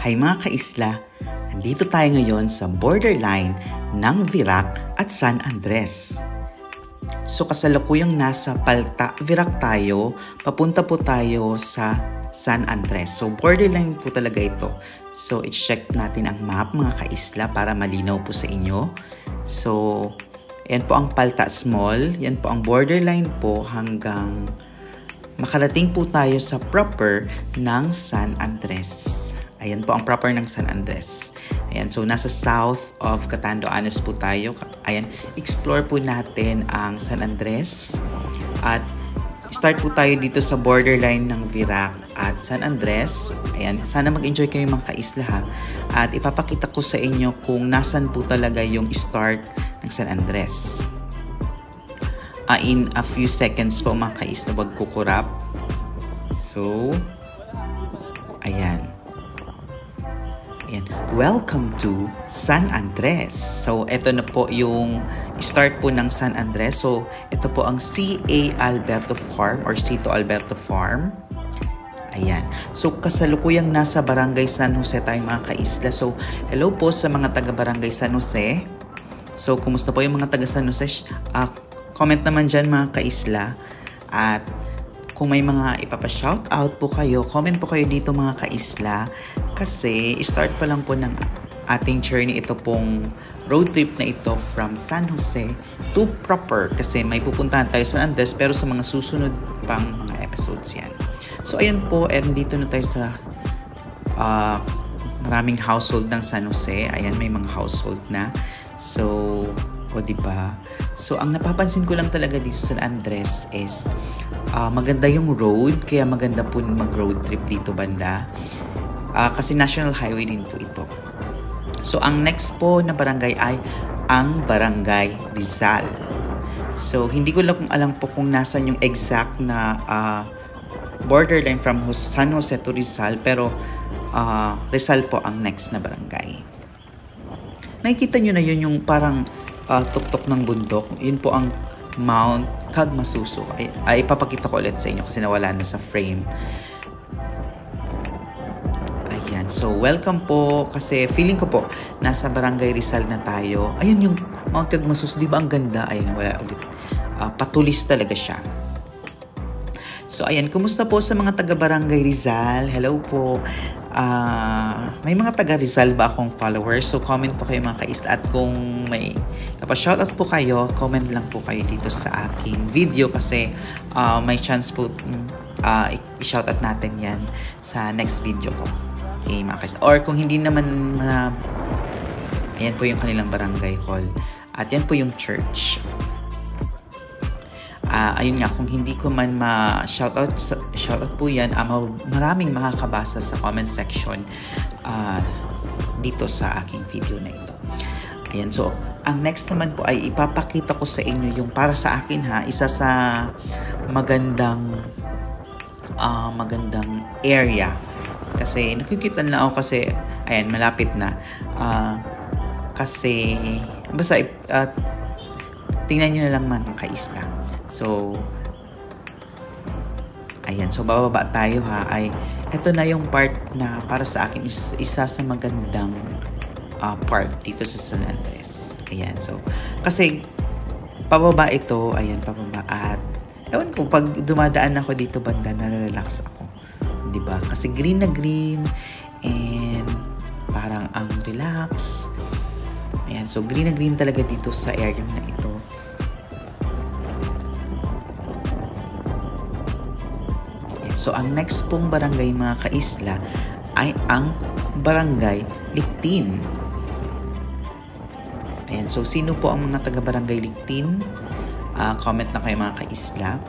Hi mga kaisla! Nandito tayo ngayon sa borderline ng Virac at San Andres. So kasalukuyang nasa Palta, Virac tayo, papunta po tayo sa San Andres. So borderline po talaga ito. So i-check natin ang map mga kaisla para malinaw po sa inyo. So yan po ang Palta Small, yan po ang borderline po hanggang makarating po tayo sa proper ng San Andres. Ayan po ang proper ng San Andres. Ayan, so nasa south of Catanduanes po tayo. Ayan, explore po natin ang San Andres. At start po tayo dito sa borderline ng Virac at San Andres. Ayan, sana mag-enjoy kayo mga kaisla ha. At ipapakita ko sa inyo kung nasan po talaga yung start ng San Andres. In a few seconds po mga kaisla, wag kukurap. So, ayan. Ayan. Welcome to San Andres. So, ito na po yung start po ng San Andres. So, ito po ang C.A. Alberto Farm or Cito Alberto Farm. Ayan. So, kasalukuyang nasa Barangay San Jose tayo mga kaisla. So, hello po sa mga taga-Barangay San Jose. So, kumusta po yung mga taga San Jose? Comment naman dyan mga kaisla. At kung may mga ipapa-shoutout po kayo, comment po kayo dito mga kaisla. Kasi start pa lang po ng ating journey ito pong road trip na ito from San Jose to proper. Kasi may pupuntahan tayo sa San Andres pero sa mga susunod pang mga episodes yan. So ayan po, and dito na tayo sa maraming household ng San Jose. Ayan, may mga household na. So, o diba? So, ang napapansin ko lang talaga dito sa San Andres is maganda yung road, kaya maganda po mag-road trip dito banda. Kasi national highway din po ito. So, ang next po na barangay ay ang Barangay Rizal. So, hindi ko lang alam po kung nasan yung exact na borderline from San Jose to Rizal, pero Rizal po ang next na barangay. Nakikita nyo na yun yung parang tuktok ng bundok. Yun po ang Mount Cagmasuso. Ay ipapakita ko ulit sa inyo kasi nawala na sa frame. Ayan. So, welcome po. Kasi feeling ko po, nasa Barangay Rizal na tayo. Ayun yung Mount Cagmasuso. Di ba ang ganda? Ayun, wala ulit. Patulis talaga siya. So, ayan. Kumusta po sa mga taga-Barangay Rizal? Hello po. May mga taga Rizal ba akong followers? So, comment po kayo mga kaisla. At kung may shoutout po kayo, comment lang po kayo dito sa aking video kasi may chance po i-shoutout natin yan sa next video ko. Okay, mga kaisla. Or kung hindi naman ayan po yung kanilang barangay hall. At yan po yung church. Ayun nga, kung hindi ko man ma-shoutout po yan, maraming makakabasa sa comment section dito sa aking video na ito. Ayan, so, ang next naman po ay ipapakita ko sa inyo yung para sa akin isa sa magandang area. Kasi nakikita na ako kasi, ayan, malapit na. Kasi, basta, tingnan nyo na lang man ang kaisla. So, ayan. So, bababa tayo ay ito na yung part na para sa akin isa sa magandang part dito sa San Andres. Ayan. So, kasi pababa ito. Ayan, pababa. At ewan ko, pag dumadaan ako dito banda, nalalrelax ako. Diba? Kasi green na green and parang ang relax. Ayan. So, green na green talaga dito sa area na ito. So, ang next pong barangay mga kaisla ay ang Barangay Lictin. Ayan. So, sino po ang mga taga-Barangay Lictin? Comment lang kayo mga kaisla.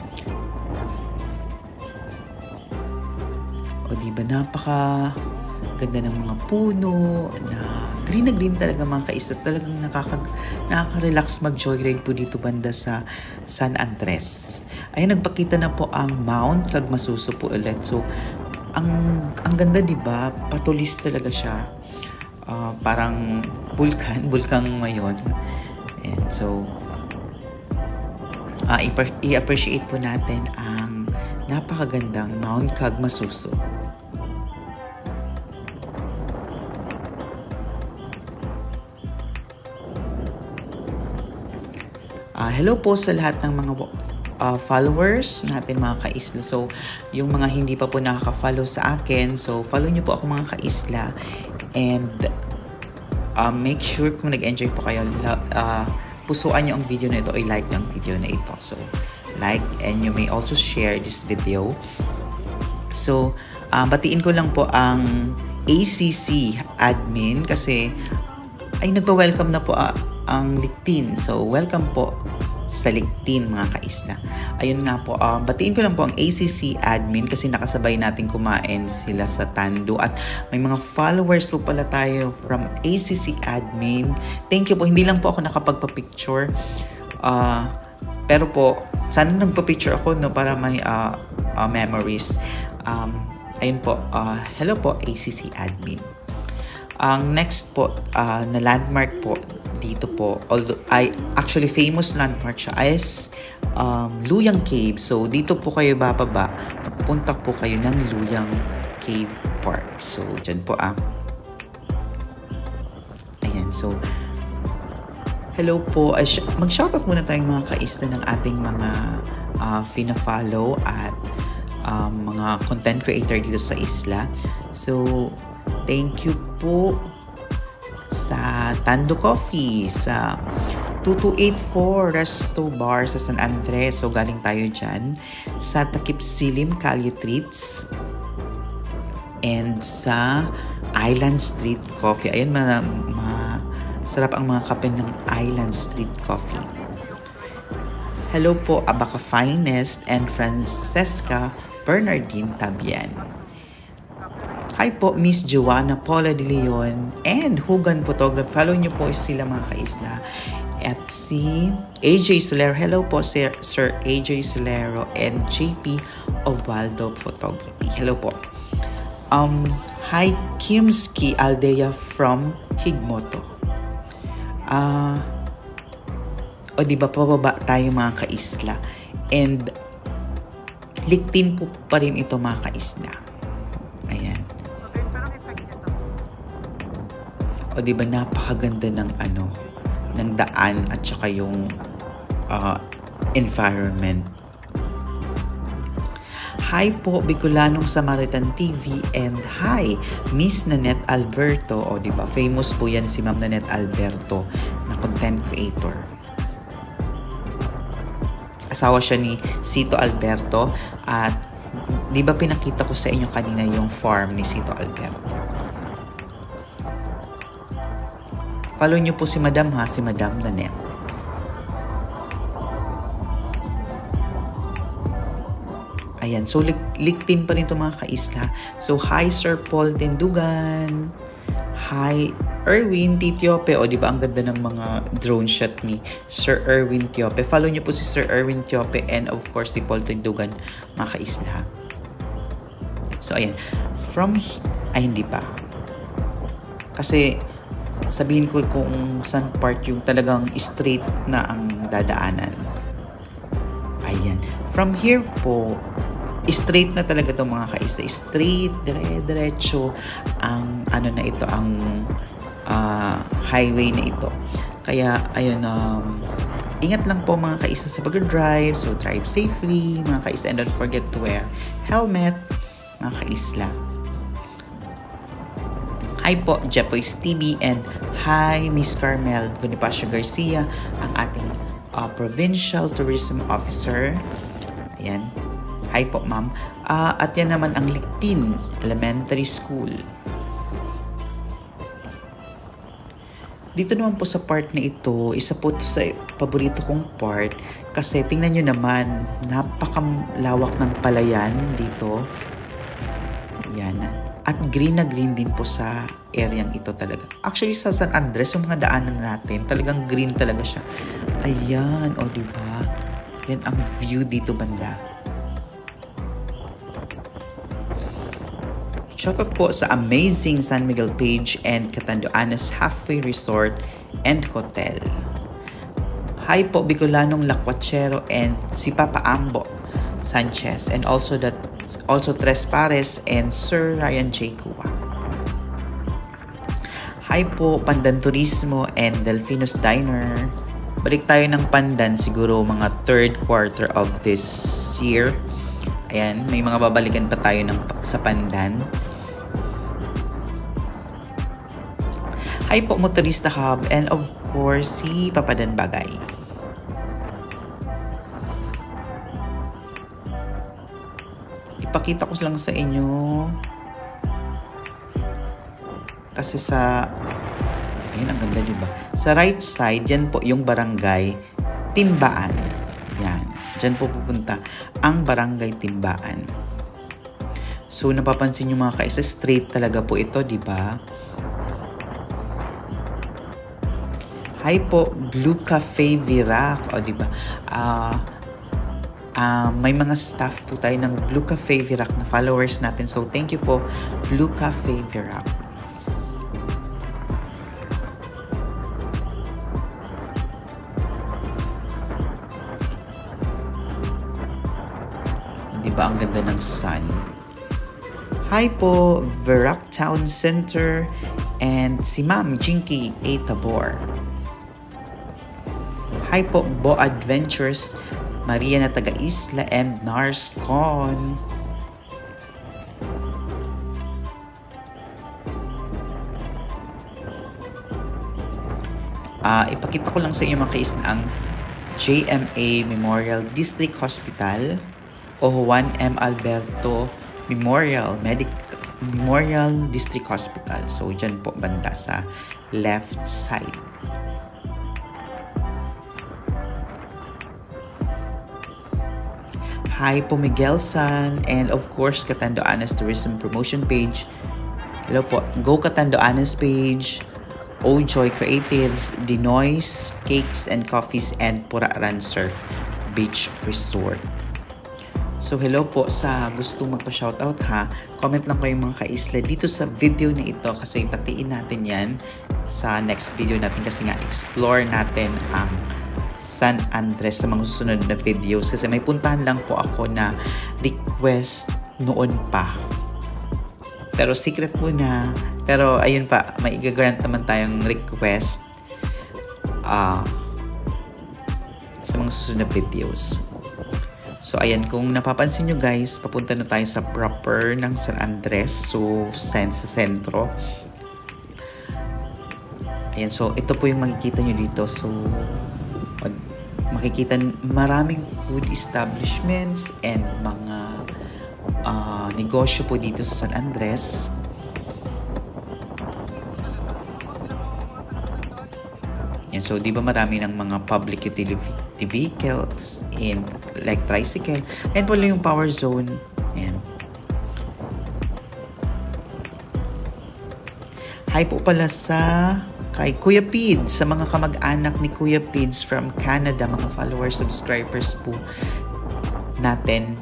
O, diba? Napaka ganda ng mga puno na green talaga mga kaisla. Talagang nakaka-relax mag-joyride po dito banda sa San Andres. Ayun, nagpakita na po ang Mount Cagmasuso po ulit. So, ang ganda, diba? Patulis talaga siya. Parang bulkan ngayon. And so, i-appreciate po natin ang napakagandang Mount Cagmasuso. Hello po sa lahat ng mga followers natin mga kaisla. So, yung mga hindi pa po nakaka-follow sa akin, so follow nyo po ako mga kaisla. And make sure kung nag-enjoy po kayo, pusuan nyo ang video na ito o like ng video na ito. So, like and you may also share this video. So, batiin ko lang po ang ACC admin kasi ay nagpa-welcome na po ang Liktin. So, welcome po sa Liktin mga kaisla. Ayun nga po, batiin ko lang po ang ACC admin kasi nakasabay natin kumain sila sa Tando at may mga followers po pala tayo from ACC admin. Thank you po. Hindi lang po ako nakapagpa-picture. Pero po, sana nagpa-picture ako no, para may memories. Ayun po, hello po ACC admin. Ang next po na landmark po dito po, although actually famous landmark siya is Luyang Cave. So dito po kayo bababa, pupunta po kayo ng Luyang Cave Park. So dyan po ayan, so hello po. Mag-shoutout muna tayong mga kaisla ng ating mga fina-follow at mga content creator dito sa isla. So thank you po sa Tando Coffee, sa 2284 Resto Bar sa San Andres. So galing tayo dyan. Sa Takip Silim Calye Treats. And sa Island Street Coffee. Ayun, sarap ang mga kape ng Island Street Coffee. Hello po, Abaca Finest and Francesca Bernardine Tabian. Hi po, Miss Joanna Paula De Leon and Hugan Photography. Follow nyo po sila mga kaisla. At si AJ Solero. Hello po, Sir AJ Solero and JP Ovaldo Photography. Hello po. Hi, Kimski Aldea from Higmoto. Diba, pababa tayo mga kaisla. And Liktin po pa rin ito mga kaisla. Ayan. Diba, napakaganda ng ng daan at saka yung environment. Hi po, Bicolanong Samaritan TV and hi, Miss Nanette Alberto. Diba, famous po yan si Ma'am Nanette Alberto na content creator. Asawa siya ni Sito Alberto at di ba pinakita ko sa inyo kanina yung farm ni Sito Alberto. Follow nyo po si Madam si Madam Nanette. Ayan, so Liktin pa rin ito mga kaisla. So hi Sir Paul Tindugan. Hi Erwin Tiope. Diba ang ganda ng mga drone shot ni Sir Erwin Tiope. Follow nyo po si Sir Erwin Tiope and of course si Paul Tindugan mga kaisla. So ayan, hindi pa. Kasi sabihin ko kung saan part yung talagang straight na ang dadaanan. Ayan. From here po, straight na talaga itong mga kaisla. Straight, diretso ang na ito, ang highway na ito. Kaya, ayun, ingat lang po mga kaisla sa pag-drive. So, drive safely, mga kaisla. And don't forget to wear helmet, mga kaisla. Hi po, Jepoy's TV and hi, Miss Carmel Bonifacio Garcia, ang ating Provincial Tourism Officer. Ayan. Hi po, ma'am. At yan naman ang Liktin Elementary School. Dito naman po sa part na ito, isa po ito sa paborito kong part kasi tingnan nyo naman, napakalawak ng palayan dito. Ayan. At green na green din po sa areang ito talaga. Actually, sa San Andres, yung mga daanan natin, talagang green talaga siya. Ayan, diba? Yan ang view dito banda. Shoutout po sa amazing San Miguel Page and Catanduanes Halfway Resort and Hotel. Hi po, Bicolanong Lacuachero and si Papa Ambo Sanchez and also Tres Pares and Sir Ryan J. Kua. Hi po, Pandan Turismo and Delfinos Diner. balik tayo ng Pandan siguro mga 3rd quarter of this year. Ayan, may mga babalikan pa tayo sa Pandan. Hi po, Motorista Hub, and of course, si Papadan Bagay. Ipakita ko lang sa inyo. Kasi ayun, ang ganda diba? Sa right side, yan po yung barangay Timbaan. Yan. Diyan po pupunta ang barangay Timbaan. So, napapansin nyo mga kaisa, straight talaga po ito, diba? Hi po, Blue Cafe Virac. O, diba? May mga staff po tayo ng Blue Cafe Virac na followers natin. So, thank you po, Blue Cafe Virac. Diba ang ganda ng sun? Hi po, Virac Town Center and si Ma'am Jinky A. Tabor. Hi po, Bo Adventures, Maria na taga Isla and Nars Con. Ipakita ko lang sa inyo mga kaisla ang JMA Memorial District Hospital o Juan M. Alberto Memorial District Hospital. So, dyan po banda sa left side. Hi po, Miguel San, and of course, Catanduanes Tourism Promotion page. Hello po, Go Catanduanes page, Ojoy Creatives, Dinoy's Cakes and Coffees, and Puraaran Surf Beach Resort. So, hello po sa gusto magpa-shoutout ha. Comment lang kayo mga kaisla dito sa video na ito kasi patiin natin yan sa next video natin kasi nga explore natin ang San Andres sa mga susunod na videos kasi may puntahan lang po ako na request noon pa. Pero secret muna. Pero ayun pa, may i-grant naman tayong request sa mga susunod na videos. So, ayan, kung napapansin nyo guys, papunta na tayo sa proper ng San Andres. So, sa sentro. Ayan, so, ito po yung makikita nyo dito. So, makikita maraming food establishments and mga negosyo po dito sa San Andres. Yan, so, di ba marami ng mga public utility vehicles in like tricycle. Ayan po lang yung power zone. Ayan. Hi po pala kay Kuya Pids, sa mga kamag-anak ni Kuya Pids from Canada, mga followers, subscribers po natin,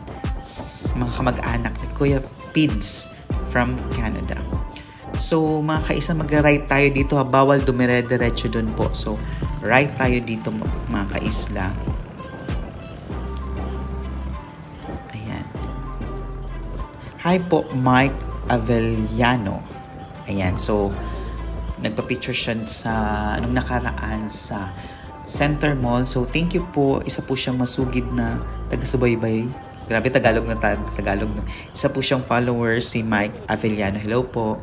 mga kamag-anak ni Kuya Pids from Canada. So, mga kaisa, mag-right tayo dito ha. Bawal dumire-diretso dun po. So, right tayo dito mga kaisla. Ayan. Hi po, Mike Avellano. Ayan. So, nagpa-picture siya nung nakaraan sa Center Mall. So, thank you po. Isa po siyang masugid na taga-subaybay. Grabe, Tagalog na Tagalog. No? Isa po siyang follower, si Mike Avellano. Hello po.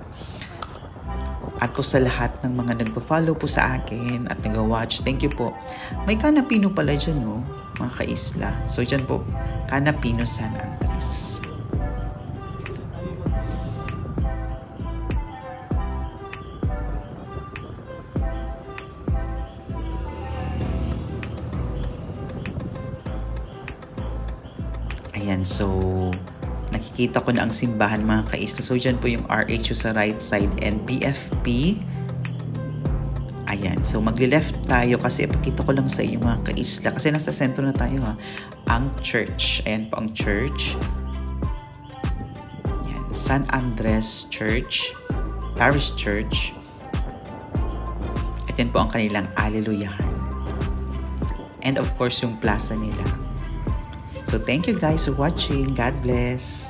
At po sa lahat ng mga nagpo-follow po sa akin at nag-watch, thank you po. May Canapino pala dyan, no? Mga kaisla. So, dyan po, Canapino San Andres. Ayan, so nakikita ko na ang simbahan mga kaisla. So, dyan po yung RHU sa right side and BFP. Ayan, so magli-left tayo kasi ipakita ko lang sa inyo mga kaisla. Kasi nasa sentro na tayo ha. Ang church. Ayan po ang church. Ayan, San Andres Church. Parish Church. At yan po ang kanilang Alleluyahan. And of course, yung plaza nila. So, thank you guys for watching. God bless.